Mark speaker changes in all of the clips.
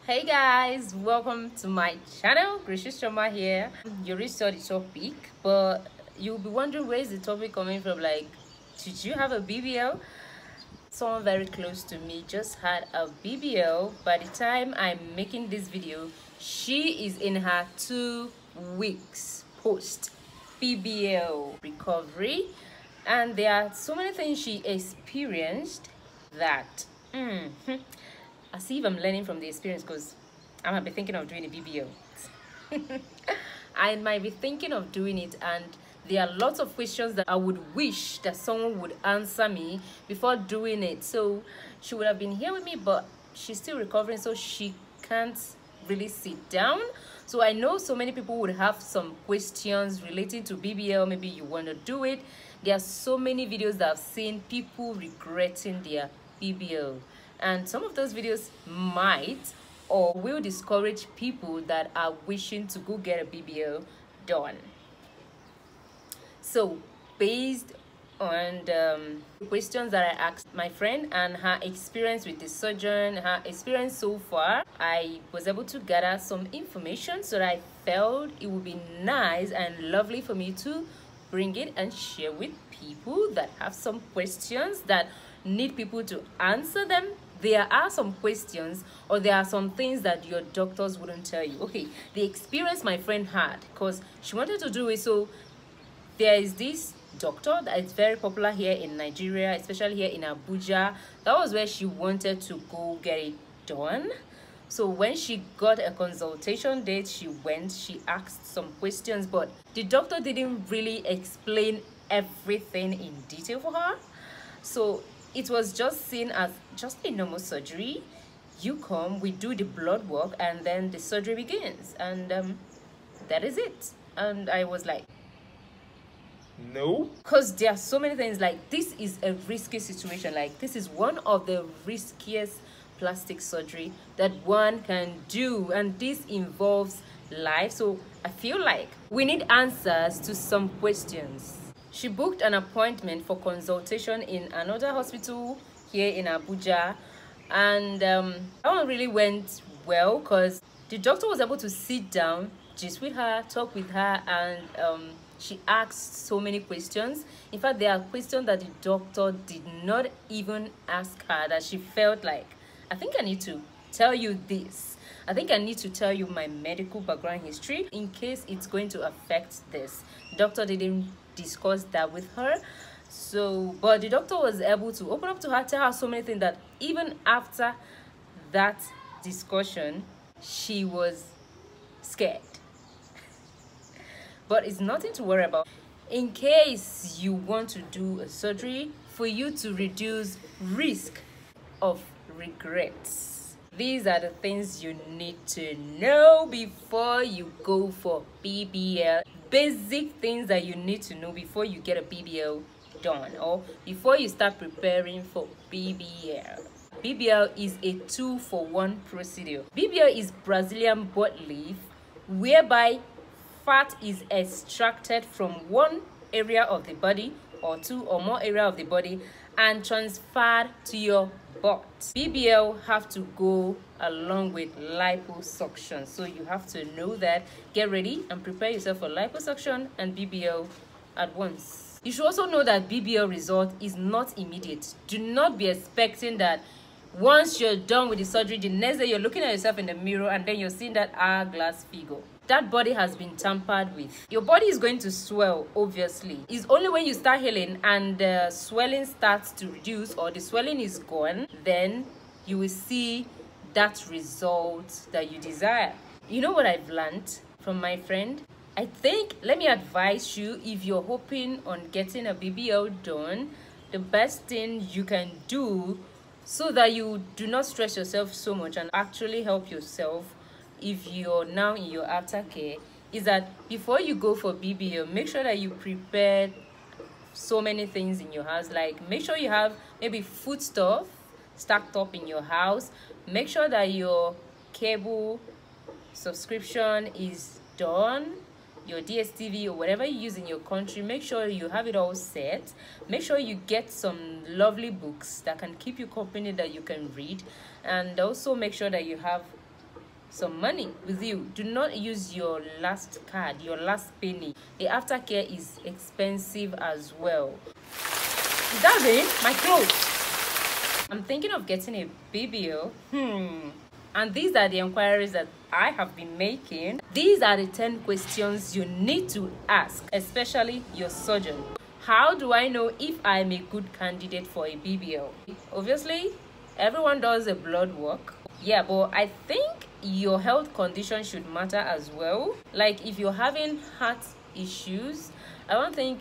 Speaker 1: Hey guys, welcome to my channel. Gracious here. You already saw the topic, but you'll be wondering, where is the topic coming from? Like, did you have a BBL? Someone very close to me just had a BBL. By the time I'm making this video, she is in her 2 weeks post BBL recovery, and there are so many things she experienced that as if I'm learning from the experience, because I might be thinking of doing a BBL. I might be thinking of doing it, and there are lots of questions that I would wish that someone would answer me before doing it. So she would have been here with me, but she's still recovering, so she can't really sit down. So I know so many people would have some questions relating to BBL. Maybe you want to do it. There are so many videos that I've seen people regretting their BBL, and some of those videos might or will discourage people that are wishing to go get a BBL done. So based on the questions that I asked my friend and her experience with the surgeon, her experience so far, I was able to gather some information, so that I felt it would be nice and lovely for me to bring it and share with people that have some questions that need people to answer them. There are some questions, or there are some things that your doctors wouldn't tell you. Okay, the experience my friend had, because she wanted to do it. So there is this doctor that is very popular here in Nigeria, especially here in Abuja. That was where she wanted to go get it done. So when she got a consultation date, she went, she asked some questions, but the doctor didn't really explain everything in detail for her. So it was just seen as just a normal surgery. You come, we do the blood work, and then the surgery begins, and that is it. And I was like, no, because there are so many things. Like, this is a risky situation. Like, this is one of the riskiest plastic surgery that one can do, and this involves life. So I feel like we need answers to some questions. She booked an appointment for consultation in another hospital here in Abuja, and that one really went well, because the doctor was able to sit down, just with her, talk with her, and she asked so many questions. In fact, there are questions that the doctor did not even ask her, that she felt like, I think I need to tell you this. I think I need to tell you my medical background history in case it's going to affect this. The doctor didn't discuss that with her. So, but the doctor was able to open up to her, tell her so many things, that even after that discussion, she was scared. But it's nothing to worry about. In case you want to do a surgery, for you to reduce risk of regrets, these are the things you need to know before you go for BBL. Basic things that you need to know before you get a BBL done, or before you start preparing for BBL. BBL is a 2-for-1 procedure. BBL is Brazilian butt lift, whereby fat is extracted from one area of the body or 2 or more area of the body and transferred to your butt. BBL have to go along with liposuction, so you have to know that. Get ready and prepare yourself for liposuction and BBL at once. You should also know that BBL result is not immediate. Do not be expecting that once you're done with the surgery, the next day you're looking at yourself in the mirror and then you're seeing that hourglass figure. That body has been tampered with. Your body is going to swell, obviously. It's only when you start healing and the swelling starts to reduce, or the swelling is gone, then you will see that result that you desire. You know what I've learned from my friend? I think, let me advise you, if you're hoping on getting a BBL done, the best thing you can do so that you do not stress yourself so much and actually help yourself if you're now in your aftercare, is that before you go for BBL, make sure that you prepare so many things in your house. Like, make sure you have maybe food stuff stacked up in your house. Make sure that your cable subscription is done, your DSTV or whatever you use in your country. Make sure you have it all set. Make sure you get some lovely books that can keep you company, that you can read, and also make sure that you have some money with you. Do not use your last card, your last penny. The aftercare is expensive as well. Is that it? My clothes. I'm thinking of getting a BBL. And these are the inquiries that I have been making. These are the 10 questions you need to ask, especially your surgeon. How do I know if I'm a good candidate for a BBL? Obviously, everyone does a blood work. Yeah, but I think your health condition should matter as well. Like if you're having heart issues, I don't think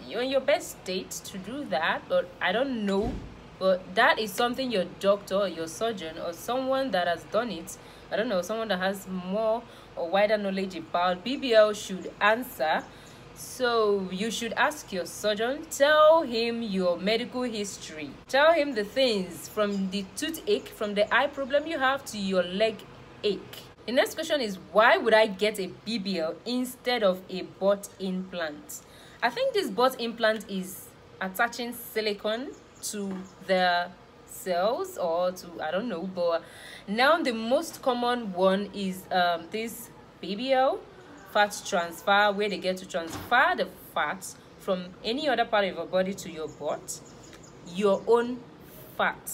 Speaker 1: you're in your best state to do that, but I don't know. But that is something your doctor or your surgeon or someone that has done it, I don't know, someone that has more or wider knowledge about BBL should answer. So you should ask your surgeon, tell him your medical history. Tell him the things from the toothache, from the eye problem you have to your leg ache. The next question is, why would I get a BBL instead of a butt implant? I think this butt implant is attaching silicone to the cells or to, I don't know, but now the most common one is this BBL, fat transfer, where they get to transfer the fat from any other part of your body to your butt, your own fat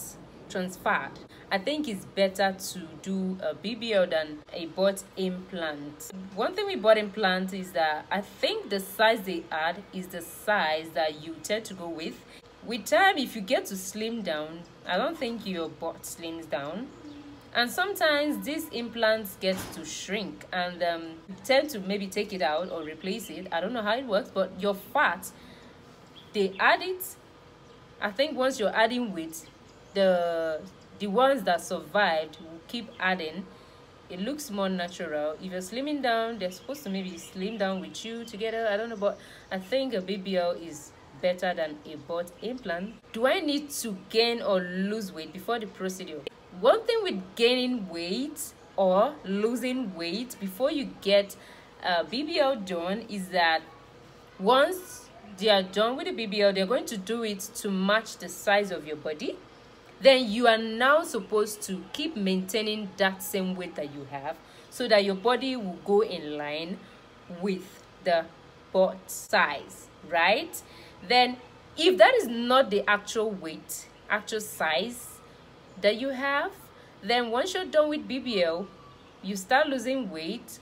Speaker 1: transferred. I think it's better to do a BBL than a butt implant. One thing with butt implant is that I think the size they add is the size that you tend to go with. With time, if you get to slim down, I don't think your butt slims down. And sometimes these implants get to shrink and you tend to maybe take it out or replace it. I don't know how it works, but your fat, they add it. I think once you're adding weight, the ones that survived will keep adding. It looks more natural. If you're slimming down, they're supposed to maybe slim down with you together. I don't know, but I think a BBL is better than a butt implant. Do I need to gain or lose weight before the procedure? One thing with gaining weight or losing weight before you get a BBL done is that once they are done with the BBL, they're going to do it to match the size of your body. Then you are now supposed to keep maintaining that same weight that you have so that your body will go in line with the butt size, right? Then if that is not the actual weight, actual size that you have, then once you're done with BBL, you start losing weight.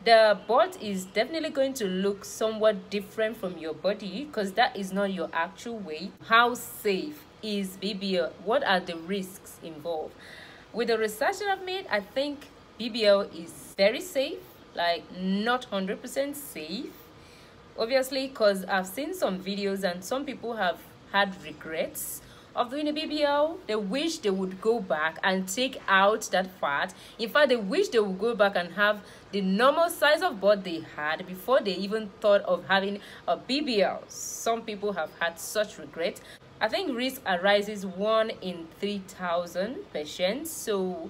Speaker 1: The butt is definitely going to look somewhat different from your body because that is not your actual weight. How safe is BBL? What are the risks involved? With the research that I've made, I think BBL is very safe, like not 100% safe. Obviously, because I've seen some videos and some people have had regrets of doing a BBL. They wish they would go back and take out that fat. In fact, they wish they would go back and have the normal size of butt they had before they even thought of having a BBL. Some people have had such regret. I think risk arises 1 in 3,000 patients, so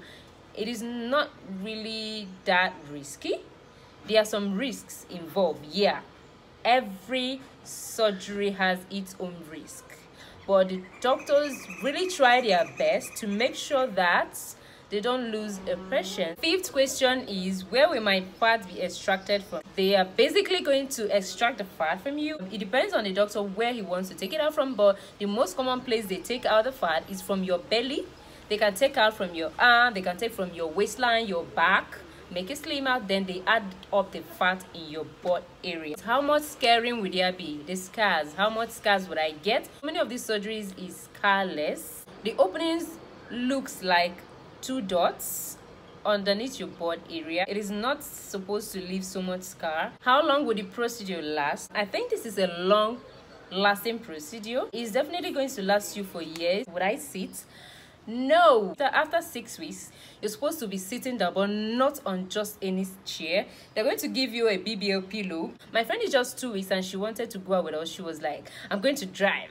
Speaker 1: it is not really that risky. There are some risks involved, yeah. Every surgery has its own risk, but the doctors really try their best to make sure that they don't lose a patient. Fifth question is, where will my fat be extracted from? They are basically going to extract the fat from you. It depends on the doctor where he wants to take it out from, but the most common place they take out the fat is from your belly. They can take out from your arm, they can take from your waistline, your back, make it slimmer, then they add up the fat in your butt area. How much scarring would there be? The scars, how much scars would I get? Many of these surgeries is scarless. The openings looks like 2 dots underneath your butt area. It is not supposed to leave so much scar. How long would the procedure last? I think this is a long lasting procedure. It's definitely going to last you for years. Would I sit? No. After 6 weeks, you're supposed to be sitting down, but not on just any chair. They're going to give you a BBL pillow. My friend is just 2 weeks and she wanted to go out with us. She was like, I'm going to drive.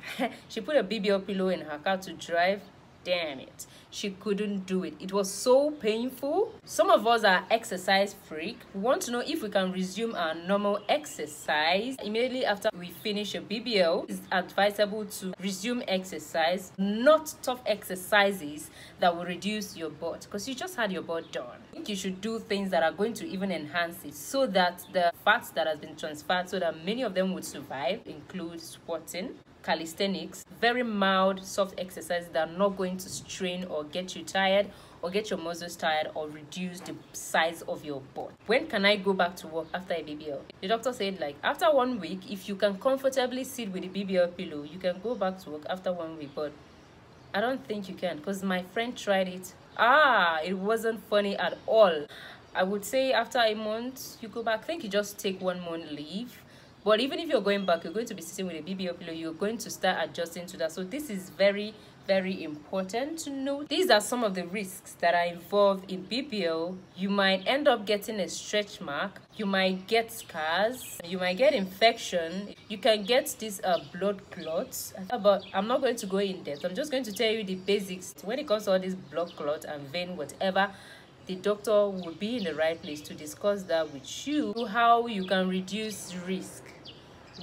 Speaker 1: She put a BBL pillow in her car to drive. damn it, she couldn't do it. It was so painful. Some of us are exercise freak. We want to know if we can resume our normal exercise immediately after we finish a BBL. It's advisable to resume exercise, not tough exercises that will reduce your butt, because you just had your butt done. I think you should do things that are going to even enhance it, so that the fats that has been transferred, so that many of them would survive, include squatting, calisthenics, very mild soft exercises that are not going to strain or get you tired or get your muscles tired or reduce the size of your butt. When can I go back to work after a BBL? The doctor said, like, after 1 week, if you can comfortably sit with a BBL pillow, you can go back to work after 1 week. But I don't think you can, because my friend tried it. It wasn't funny at all. I would say after a month you go back. I think you just take 1 month leave. But even if you're going back, you're going to be sitting with a BBL pillow. You're going to start adjusting to that. So this is very, very important to know. These are some of the risks that are involved in BBL. You might end up getting a stretch mark. You might get scars. You might get infection. You can get these blood clots. But I'm not going to go in depth. I'm just going to tell you the basics. When it comes to all these blood clots and vein, whatever, the doctor will be in the right place to discuss that with you, how you can reduce risk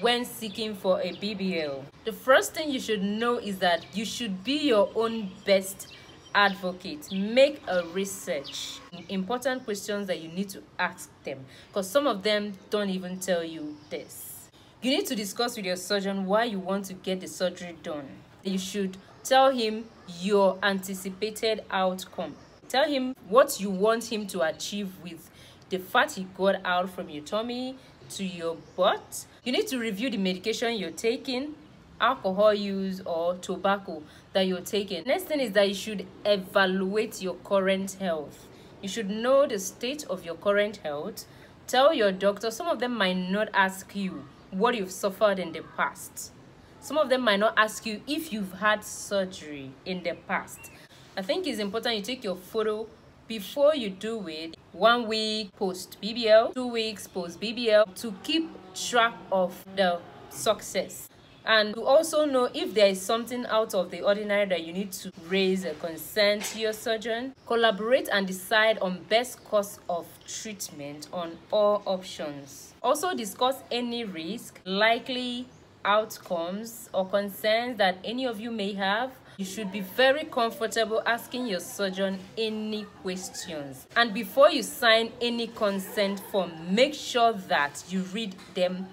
Speaker 1: when seeking for a BBL. The first thing you should know is that you should be your own best advocate. Make a research. Important questions that you need to ask them, because some of them don't even tell you this. You need to discuss with your surgeon why you want to get the surgery done. You should tell him your anticipated outcome. Tell him what you want him to achieve with the fat he got out from your tummy to your butt. You need to review the medication you're taking, alcohol use or tobacco that you're taking. Next thing is that you should evaluate your current health. You should know the state of your current health. Tell your doctor. Some of them might not ask you what you've suffered in the past. Some of them might not ask you if you've had surgery in the past. I think it's important you take your photo before you do it. 1 week post BBL, 2 weeks post BBL, to keep track of the success, and to also know if there is something out of the ordinary that you need to raise a concern to your surgeon. Collaborate and decide on best course of treatment on all options. Also discuss any risk, likely outcomes or concerns that any of you may have. You should be very comfortable asking your surgeon any questions. And before you sign any consent form, make sure that you read them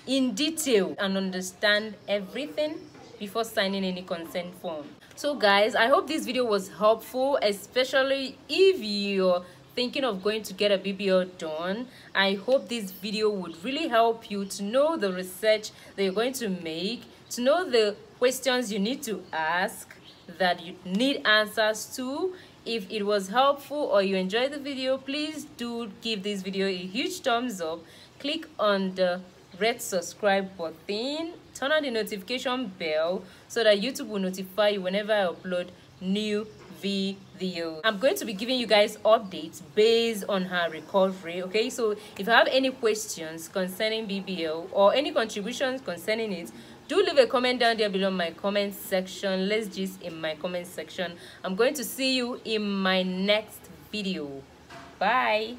Speaker 1: in detail and understand everything before signing any consent form. So guys, I hope this video was helpful, especially if you're thinking of going to get a BBL done. I hope this video would really help you to know the research that you're going to make, to know the questions you need to ask that you need answers to. If it was helpful or you enjoyed the video, please do give this video a huge thumbs up. Click on the red subscribe button, turn on the notification bell so that YouTube will notify you whenever I upload new video. I'm going to be giving you guys updates based on her recovery. Okay, so if you have any questions concerning BBL or any contributions concerning it, do leave a comment down there below my comment section. Let's gist in my comment section. I'm going to see you in my next video. Bye.